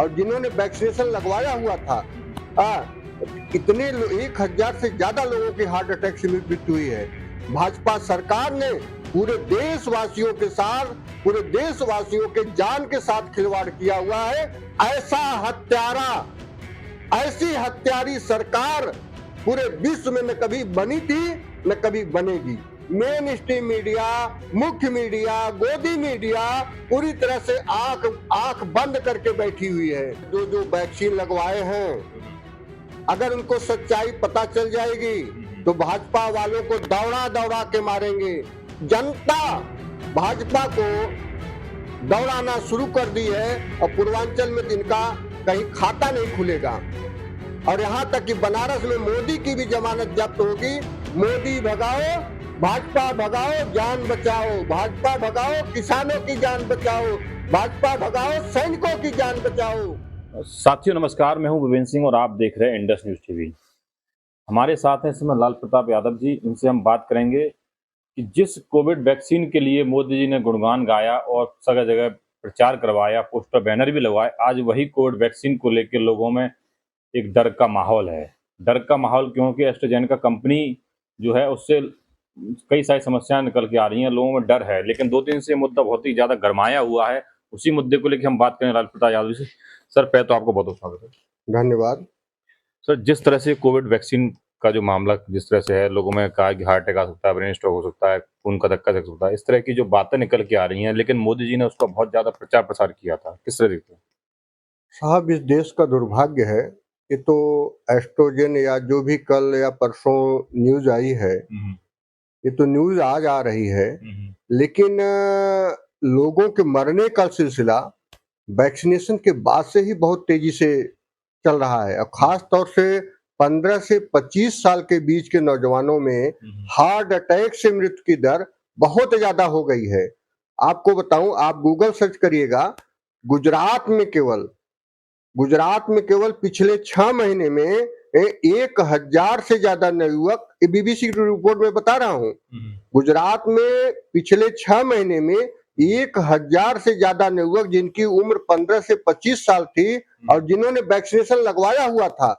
और जिन्होंने वैक्सीनेशन लगवाया हुआ था इतने 1000 से ज्यादा लोगों की हार्ट अटैक से मृत्यु हुई है। भाजपा सरकार ने पूरे देशवासियों के साथ, पूरे देशवासियों के जान के साथ खिलवाड़ किया हुआ है। ऐसा हत्यारा, ऐसी हत्यारी सरकार पूरे विश्व में न कभी बनी थी न कभी बनेगी। मेन स्ट्रीम मीडिया, मुख्य मीडिया, गोदी मीडिया पूरी तरह से आंख बंद करके बैठी हुई है। जो वैक्सीन लगवाए हैं, अगर उनको सच्चाई पता चल जाएगी तो भाजपा वालों को दौड़ा दौड़ा के मारेंगे। जनता भाजपा को दौड़ाना शुरू कर दी है और पूर्वांचल में इनका कहीं खाता नहीं खुलेगा। और यहाँ तक कि बनारस में मोदी की भी जमानत जब्त होगी। मोदी भगाओ, भाजपा भगाओ, जान बचाओ। भाजपा भगाओ, किसानों की जान बचाओ। भाजपा भगाओ, सैनिकों की जान बचाओ। साथियों नमस्कार, मैं हूं विवेन सिंह और आप देख रहे हैं इंडस न्यूज टीवी। हमारे साथ हैं इस समय लाल प्रताप यादव जी। इनसे हम बात करेंगे कि जिस कोविड वैक्सीन के लिए मोदी जी ने गुणगान गाया और जगह जगह प्रचार करवाया, पोस्टर बैनर भी लगवाए, आज वही कोविड वैक्सीन को लेकर लोगों में एक डर का माहौल है। डर का माहौल क्योंकि एस्ट्राजेनेका कंपनी जो है उससे कई सारी समस्याएं निकल के आ रही हैं, लोगों में डर है। लेकिन 2 दिन से मुद्दा बहुत ही ज्यादा गरमाया हुआ है। उसी मुद्दे को लेकर हम बात करें लाल प्रताप यादव जी से। सर पहले तो आपको बहुत बहुत स्वागत है। धन्यवाद। सर, जिस तरह से कोविड वैक्सीन का जो मामला जिस तरह से है, लोगों में कहा कि हार्ट अटैक आ सकता है, ब्रेन स्ट्रोक हो सकता है, खून का धक्का लग सकता है, इस तरह की जो बातें निकल के आ रही हैं, लेकिन मोदी जी ने उसका बहुत ज्यादा प्रचार प्रसार किया था। किस तरह देखते हैं साहब? इस देश का दुर्भाग्य है कि तो एस्ट्रोजन या जो भी कल या परसों न्यूज आई है, ये तो न्यूज आज आ रही है, लेकिन लोगों के मरने का सिलसिला वैक्सीनेशन के बाद से ही बहुत तेजी से चल रहा है। और खास तौर से 15 से 25 साल के बीच के नौजवानों में हार्ट अटैक से मृत्यु की दर बहुत ज्यादा हो गई है। आपको बताऊं, आप गूगल सर्च करिएगा, गुजरात में केवल पिछले 6 महीने में 1000 से ज्यादा नवयुवक, बीबीसी की रिपोर्ट में बता रहा हूं, गुजरात में पिछले 6 महीने में 1000 से ज्यादा नवयुवक जिनकी उम्र 15 से 25 साल थी और जिन्होंने वैक्सीनेशन लगवाया हुआ था,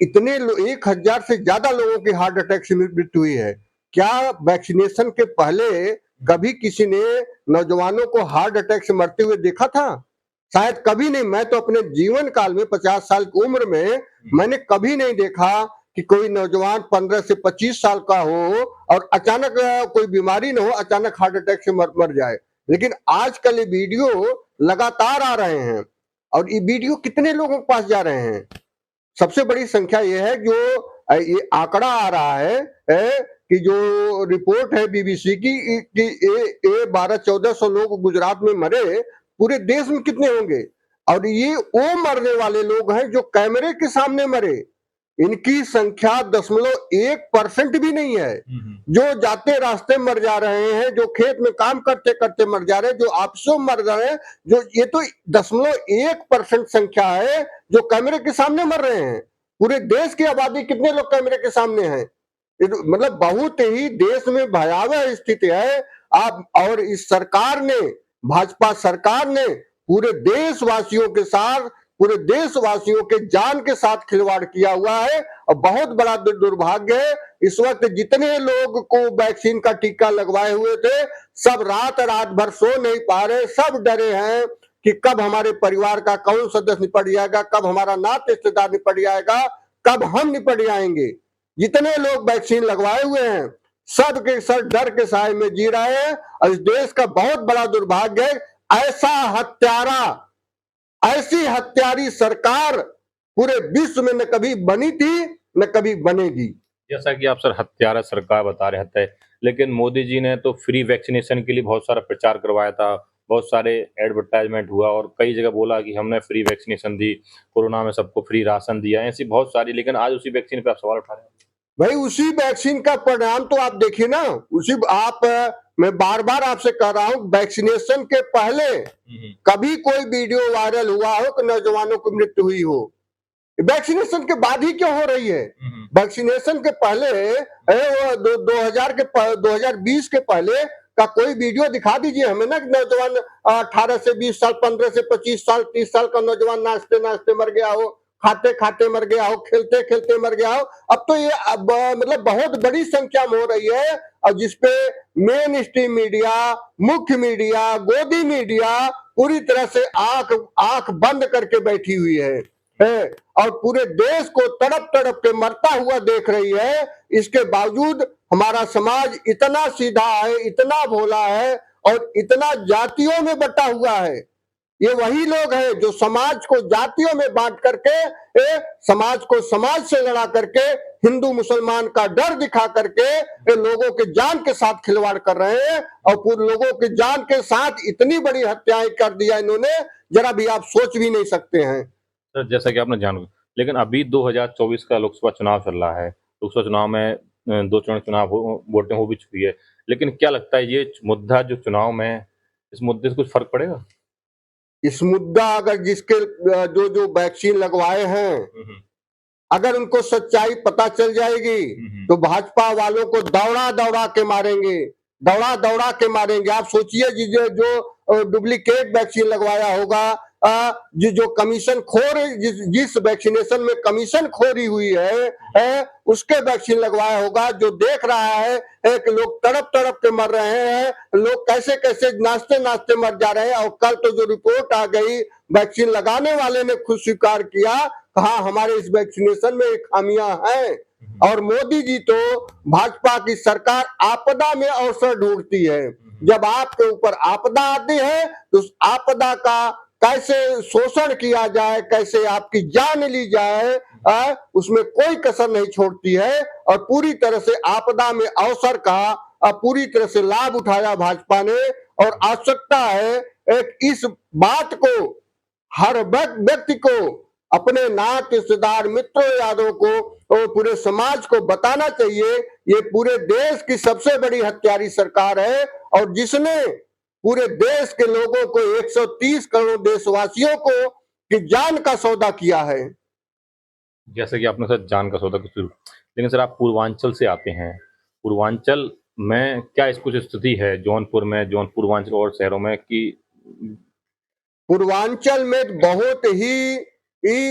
इतने 1000 से ज्यादा लोगों की हार्ट अटैक से मृत्यु हुई है। क्या वैक्सीनेशन के पहले कभी किसी ने नौजवानों को हार्ट अटैक से मरते हुए देखा था? शायद कभी नहीं। मैं तो अपने जीवन काल में 50 साल की उम्र में मैंने कभी नहीं देखा कि कोई नौजवान 15 से 25 साल का हो और अचानक कोई बीमारी न हो, अचानक हार्ट अटैक से मर जाए। लेकिन आजकल ये वीडियो लगातार आ रहे हैं और ये वीडियो कितने लोगों के पास जा रहे हैं? सबसे बड़ी संख्या ये है, जो ये आंकड़ा आ रहा है कि जो रिपोर्ट है बीबीसी की कि 1200-1400 लोग गुजरात में मरे, पूरे देश में कितने होंगे? और ये वो मरने वाले लोग हैं जो कैमरे के सामने मरे। इनकी संख्या 0.1% भी नहीं है। जो जाते रास्ते मर जा रहे हैं, जो खेत में काम करते करते मर जा रहे हैं, जो आपसों मर रहे हैं, जो ये तो 0.1% संख्या है जो कैमरे के सामने मर रहे हैं। पूरे देश की आबादी कितने लोग कैमरे के सामने हैं? मतलब बहुत ही देश में भयावह स्थिति है। आप और इस सरकार ने, भाजपा सरकार ने पूरे देशवासियों के साथ, पूरे देशवासियों के जान के साथ खिलवाड़ किया हुआ है। और बहुत बड़ा दुर्भाग्य है, इस वक्त जितने लोग को वैक्सीन का टीका लगवाए हुए थे, सब रात भर सो नहीं पा रहे। सब डरे हैं कि कब हमारे परिवार का कौन सदस्य निपट जाएगा, कब हमारा नाते रिश्तेदार निपट जाएगा, कब हम निपट जाएंगे। जितने लोग वैक्सीन लगवाए हुए हैं, सब के सब डर के साए में जी रहे हैं। और इस देश का बहुत बड़ा दुर्भाग्य है, ऐसा हत्यारा, ऐसी हत्यारी सरकार पूरे विश्व में न कभी बनी थी न कभी बनेगी। जैसा कि आप सर हत्यारा सरकार बता रहे थे, लेकिन मोदी जी ने तो फ्री वैक्सीनेशन के लिए बहुत सारा प्रचार करवाया था, बहुत सारे एडवर्टाइजमेंट हुआ और कई जगह बोला कि हमने फ्री वैक्सीनेशन दी, कोरोना में सबको फ्री राशन दिया, ऐसी बहुत सारी। लेकिन आज उसी वैक्सीन पे आप सवाल उठा रहे हैं। भाई उसी वैक्सीन का परिणाम तो आप देखिए ना। मैं बार बार आपसे कह रहा हूं, वैक्सीनेशन के पहले कभी कोई वीडियो वायरल हुआ हो कि नौजवानों की मृत्यु हुई हो? वैक्सीनेशन के बाद ही क्यों हो रही है? वैक्सीनेशन के पहले 2020 के पहले का कोई वीडियो दिखा दीजिए हमें ना, नौजवान 18 से 20 साल, 15 से 25 साल, 30 साल का नौजवान नाचते नाचते मर गया हो, खाते खाते मर गया हो, खेलते खेलते मर गया हो। अब तो ये अब मतलब बहुत बड़ी संख्या में हो रही है, और जिसपे मेन स्ट्रीम मीडिया, मुख्य मीडिया, गोदी मीडिया पूरी तरह से आंख आंख बंद करके बैठी हुई है और पूरे देश को तड़प तड़प के मरता हुआ देख रही है। इसके बावजूद हमारा समाज इतना सीधा है, इतना भोला है और इतना जातियों में बटा हुआ है। ये वही लोग हैं जो समाज को जातियों में बांट करके समाज को समाज से लड़ा करके, हिंदू मुसलमान का डर दिखा करके लोगों के जान के साथ खिलवाड़ कर रहे हैं, और पूरे लोगों के जान के साथ इतनी बड़ी हत्याएं कर दिया इन्होंने, जरा भी आप सोच भी नहीं सकते हैं। सर जैसा कि आपने जान, लेकिन अभी 2024 का लोकसभा चुनाव चल रहा है। लोकसभा चुनाव में 2 चरण चुनाव वोटें हो भी चुकी है, लेकिन क्या लगता है ये मुद्दा जो चुनाव में, इस मुद्दे से कुछ फर्क पड़ेगा? इस मुद्दा अगर जिसके जो जो वैक्सीन लगवाए हैं, अगर उनको सच्चाई पता चल जाएगी तो भाजपा वालों को दौड़ा दौड़ा के मारेंगे, दौड़ा दौड़ा के मारेंगे। आप सोचिए जो डुप्लीकेट वैक्सीन लगवाया होगा, जो कमीशन खोर, जिस वैक्सीनेशन में कमीशन खोरी हुई है उसके वैक्सीन लगवाया होगा, जो देख रहा है कि लोग तड़प तड़प के मर रहे हैं, लोग कैसे कैसे नाचते नाचते मर जा रहे हैं। और कल तो जो रिपोर्ट आ गई, वैक्सीन लगाने वाले ने खुद स्वीकार किया, कहा हमारे इस वैक्सीनेशन में खामियां हैं। और मोदी जी तो, भाजपा की सरकार आपदा में अवसर ढूंढती है। जब आपके ऊपर आपदा आती है तो उस आपदा का कैसे शोषण किया जाए, कैसे आपकी जान ली जाए, उसमें कोई कसर नहीं छोड़ती है। और पूरी तरह से आपदा में अवसर का पूरी तरह से लाभ उठाया भाजपा ने। और आवश्यकता है एक इस बात को हर व्यक्ति को, अपने नाते रिश्तेदार मित्रों यादों को और पूरे समाज को बताना चाहिए, ये पूरे देश की सबसे बड़ी हत्यारी सरकार है, और जिसने पूरे देश के लोगों को, 130 करोड़ देशवासियों को की जान का सौदा किया है। जैसे कि आपने सर जान का सौदा कुछ, लेकिन सर आप पूर्वांचल से आते हैं, पूर्वांचल में क्या कुछ स्थिति है जौनपुर में, पूर्वांचल और शहरों में, कि पूर्वांचल में बहुत ही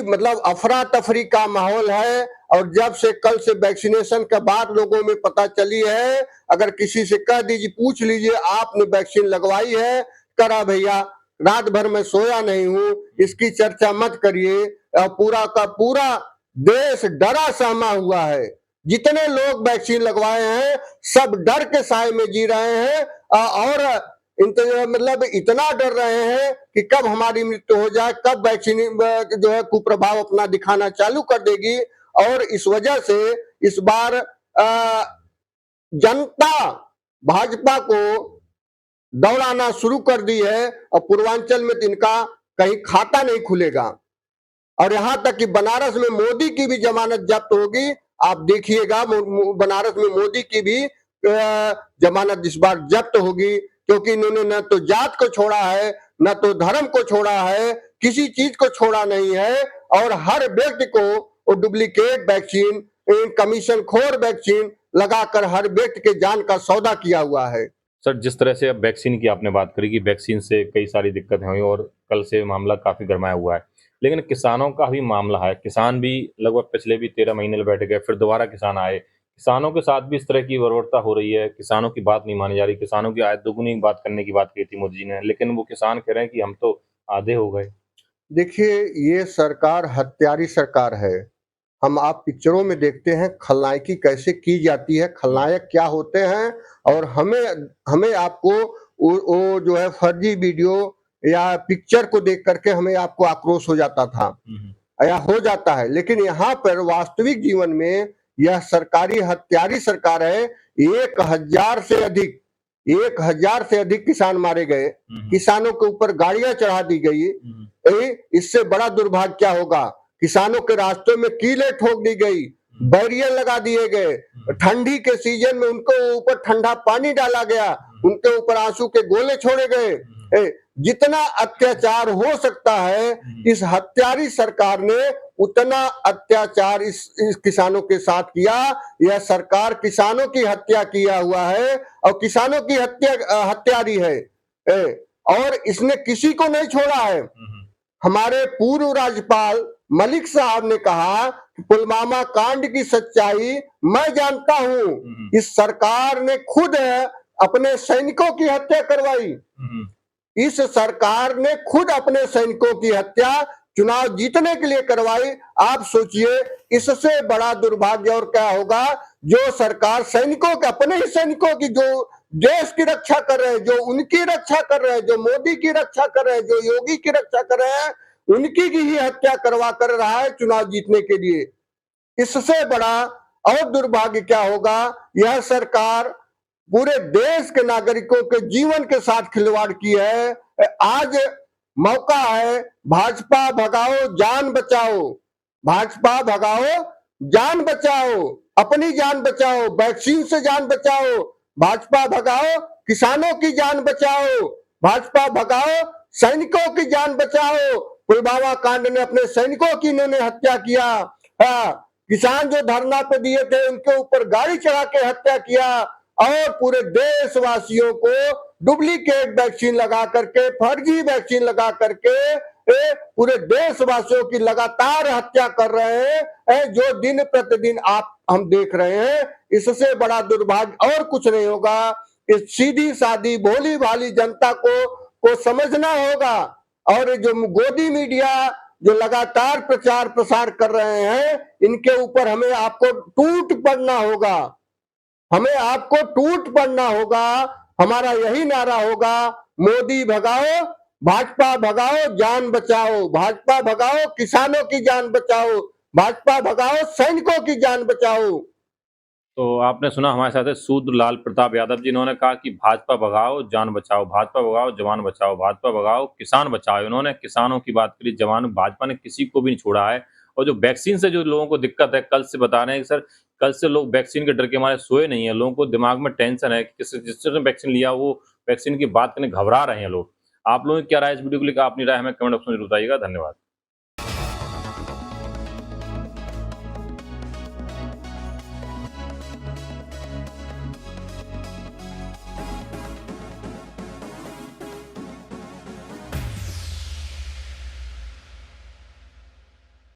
मतलब अफरा तफरी का माहौल है। और जब से कल से वैक्सीनेशन के बाद लोगों में पता चली है, अगर किसी से कह दीजिए, पूछ लीजिए आपने वैक्सीन लगवाई है, करा भैया रात भर में सोया नहीं हूं, इसकी चर्चा मत करिए। पूरा का पूरा देश डरा सहमा हुआ है। जितने लोग वैक्सीन लगवाए हैं सब डर के साए में जी रहे हैं, और मतलब इतना डर रहे हैं कि कब हमारी मृत्यु हो जाए, कब वैक्सीन जो है कुप्रभाव अपना दिखाना चालू कर देगी। और इस वजह से इस बार जनता भाजपा को दौड़ाना शुरू कर दी है, और पूर्वांचल में इनका कहीं खाता नहीं खुलेगा। और यहां तक कि बनारस में मोदी की भी जमानत जब्त होगी। आप देखिएगा बनारस में मोदी की भी जमानत इस बार जब्त होगी, क्योंकि इन्होंने न तो जात को छोड़ा है, न तो धर्म को छोड़ा है, किसी चीज को छोड़ा नहीं है। और हर व्यक्ति को डुप्लीकेट वैक्सीन, कमीशन खोर वैक्सीन लगाकर हर व्यक्ति के जान का सौदा किया हुआ है। सर जिस तरह से अब वैक्सीन की आपने बात करी कि वैक्सीन से कई सारी दिक्कतें हुई और कल से मामला काफी गरमाया हुआ है, लेकिन किसानों का भी मामला है। किसान भी लगभग पिछले भी 13 महीने बैठ गए, फिर दोबारा किसान आए। किसानों के साथ भी इस तरह की बर्बरता हो रही है, किसानों की बात नहीं मानी जा रही। किसानों की आय दोगुनी बात करने की बात कही थी मोदी जी ने, लेकिन वो किसान कह रहे हैं कि हम तो आधे हो गए। देखिए, ये सरकार हत्यारी सरकार है। हम आप पिक्चरों में देखते हैं खलनायकी कैसे की जाती है, खलनायक क्या होते हैं, और हमें आपको वो जो है फर्जी वीडियो या पिक्चर को देख करके हमें आपको आक्रोश हो जाता था या हो जाता है। लेकिन यहाँ पर वास्तविक जीवन में यह सरकारी हत्यारी सरकार है। 1000 से अधिक किसान मारे गए, किसानों के ऊपर गाड़ियां चढ़ा दी गई। इससे बड़ा दुर्भाग्य क्या होगा? किसानों के रास्तों में कीलें ठोक दी गई, बैरियर लगा दिए गए, ठंडी के सीजन में उनको ऊपर ठंडा पानी डाला गया, उनके ऊपर आंसू के गोले छोड़े गए। जितना अत्याचार हो सकता है इस हत्यारी सरकार ने उतना अत्याचार इस किसानों के साथ किया। यह सरकार किसानों की हत्या किया हुआ है और किसानों की हत्यारी है और इसने किसी को नहीं छोड़ा है। हमारे पूर्व राज्यपाल मलिक साहब ने कहा कि पुलवामा कांड की सच्चाई मैं जानता हूं, इस सरकार ने खुद अपने सैनिकों की हत्या करवाई। इस सरकार ने खुद अपने सैनिकों की हत्या चुनाव जीतने के लिए करवाई। आप सोचिए इससे बड़ा दुर्भाग्य और क्या होगा, जो सरकार सैनिकों के, अपने ही सैनिकों की, जो देश की रक्षा कर रहे हैं, जो उनकी रक्षा कर रहे हैं, जो मोदी की रक्षा कर रहे हैं, जो योगी की रक्षा कर रहे हैं, उनकी की ही हत्या करवा कर रहा है चुनाव जीतने के लिए। इससे बड़ा और दुर्भाग्य क्या होगा, यह सरकार पूरे देश के नागरिकों के जीवन के साथ खिलवाड़ की है। आज मौका है, भाजपा भगाओ जान बचाओ, भाजपा भगाओ जान बचाओ, अपनी जान बचाओ, वैक्सीन से जान बचाओ, भाजपा भगाओ किसानों की जान बचाओ, भाजपा भगाओ सैनिकों की जान बचाओ। पुलवामा कांड ने अपने सैनिकों की इन्होंने हत्या किया। किसान जो धरना पे दिए थे उनके ऊपर गाड़ी चढ़ा के हत्या किया और पूरे देशवासियों को डुप्लीकेट वैक्सीन लगा करके, फर्जी वैक्सीन लगा करके पूरे देशवासियों की लगातार हत्या कर रहे हैं, जो दिन प्रतिदिन हम देख रहे हैं। इससे बड़ा दुर्भाग्य और कुछ नहीं होगा। इस सीधी सादी भोली भाली जनता को समझना होगा और जो गोदी मीडिया जो लगातार प्रचार प्रसार कर रहे हैं, इनके ऊपर हमें आपको टूट पड़ना होगा, हमें आपको टूट पड़ना होगा। हमारा यही नारा होगा, मोदी भगाओ, भाजपा भगाओ जान बचाओ, भाजपा भगाओ किसानों की जान बचाओ, भाजपा भगाओ सैनिकों की जान बचाओ। तो आपने सुना, हमारे साथ है शूद्र लाल प्रताप यादव जी। इन्होंने कहा कि भाजपा भगाओ जान बचाओ, भाजपा भगाओ जवान बचाओ, भाजपा भगाओ किसान बचाओ। इन्होंने किसानों की बात करी, जवान, भाजपा ने किसी को भी नहीं छोड़ा है। और जो वैक्सीन से जो लोगों को दिक्कत है, कल से बता रहे हैं कि सर कल से लोग वैक्सीन के डर के हमारे सोए नहीं है, लोगों को दिमाग में टेंशन है कि जिसने वैक्सीन लिया वो वैक्सीन की बात करने घबरा रहे हैं लोग। आप लोगों की क्या राय इस वीडियो को लेकर? अपनी राय हमें कमेंट ऑप्शन में बताइएगा। धन्यवाद।